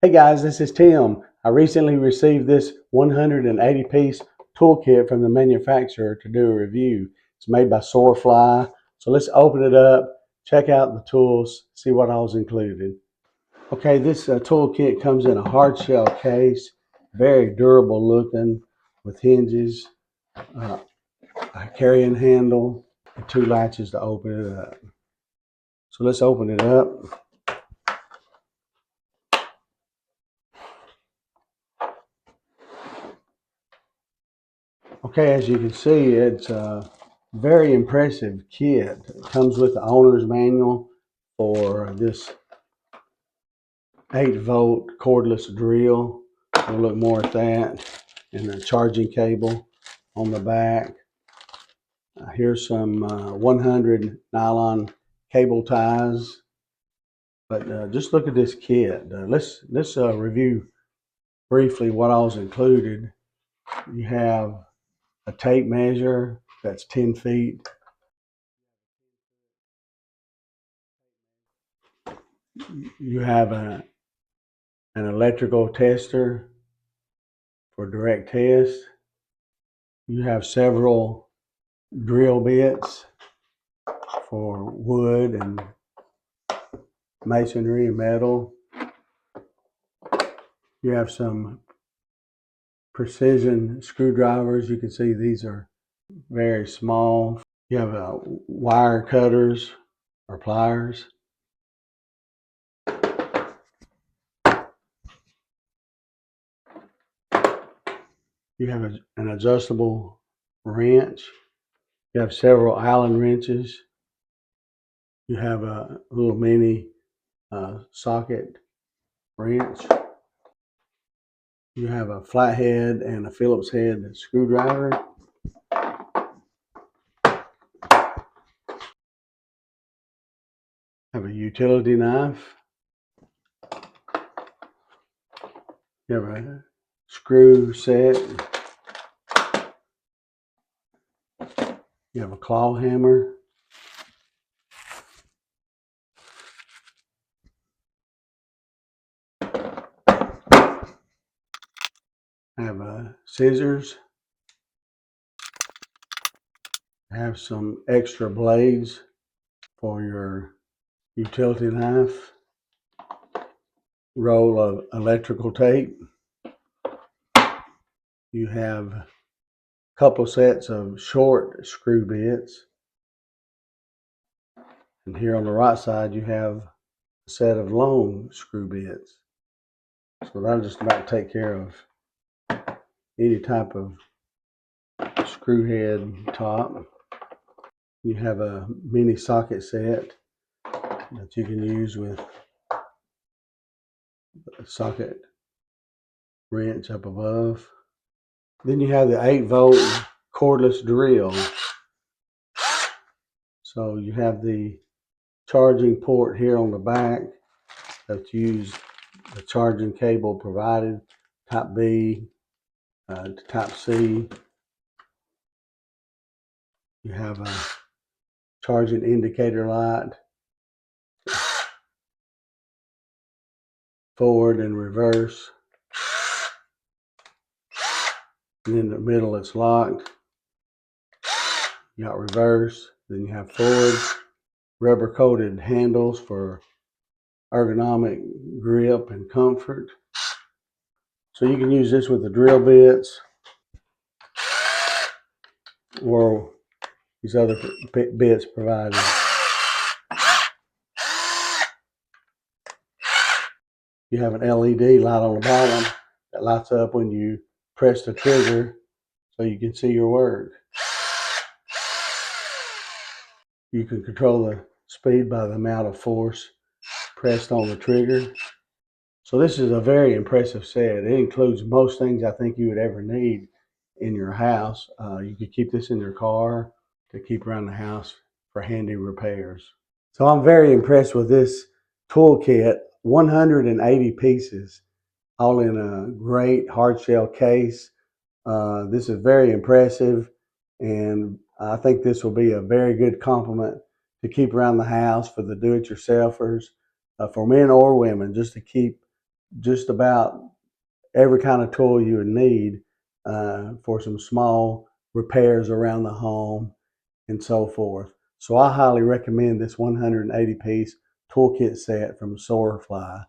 Hey guys, this is Tim. I recently received this 180-piece toolkit from the manufacturer to do a review. It's made by Soarfly. So let's open it up, check out the tools, see what all's included. Okay, this toolkit comes in a hard shell case, very durable looking with hinges, a carrying handle, and two latches to open it up. So let's open it up. Okay, as you can see, it's a very impressive kit. It comes with the owner's manual for this 8-volt cordless drill. We'll look more at that. And the charging cable on the back. Here's some 100 nylon cable ties. But just look at this kit. Let's review briefly what all's included. You have a tape measure that's 10 feet. You have an electrical tester for direct test. You have several drill bits for wood and masonry and metal. You have some precision screwdrivers. You can see these are very small. You have wire cutters or pliers. You have an adjustable wrench. You have several Allen wrenches. You have a little mini socket wrench. You have a flathead and a Phillips head screwdriver. Have a utility knife. You have a screw set. You have a claw hammer. I have scissors. I have some extra blades for your utility knife. Roll of electrical tape. You have a couple sets of short screw bits. And here on the right side, you have a set of long screw bits. So that'll just about take care of any type of screw head top. You have a mini socket set that you can use with a socket wrench up above. Then you have the 8-volt cordless drill. So you have the charging port here on the back that use the charging cable provided, type B to type C. You have a charging indicator light, forward and reverse. And in the middle it's locked. You got reverse, then you have forward. Rubber coated handles for ergonomic grip and comfort. So you can use this with the drill bits or these other bits provided. You have an LED light on the bottom that lights up when you press the trigger so you can see your work. You can control the speed by the amount of force pressed on the trigger. So this is a very impressive set. It includes most things I think you would ever need in your house. You could keep this in your car to keep around the house for handy repairs. So I'm very impressed with this toolkit. 180 pieces, all in a great hard shell case. This is very impressive, and I think this will be a very good complement to keep around the house for the do-it-yourselfers, for men or women, just to keep just about every kind of tool you would need for some small repairs around the home and so forth. So I highly recommend this 180 piece toolkit set from Soarfly.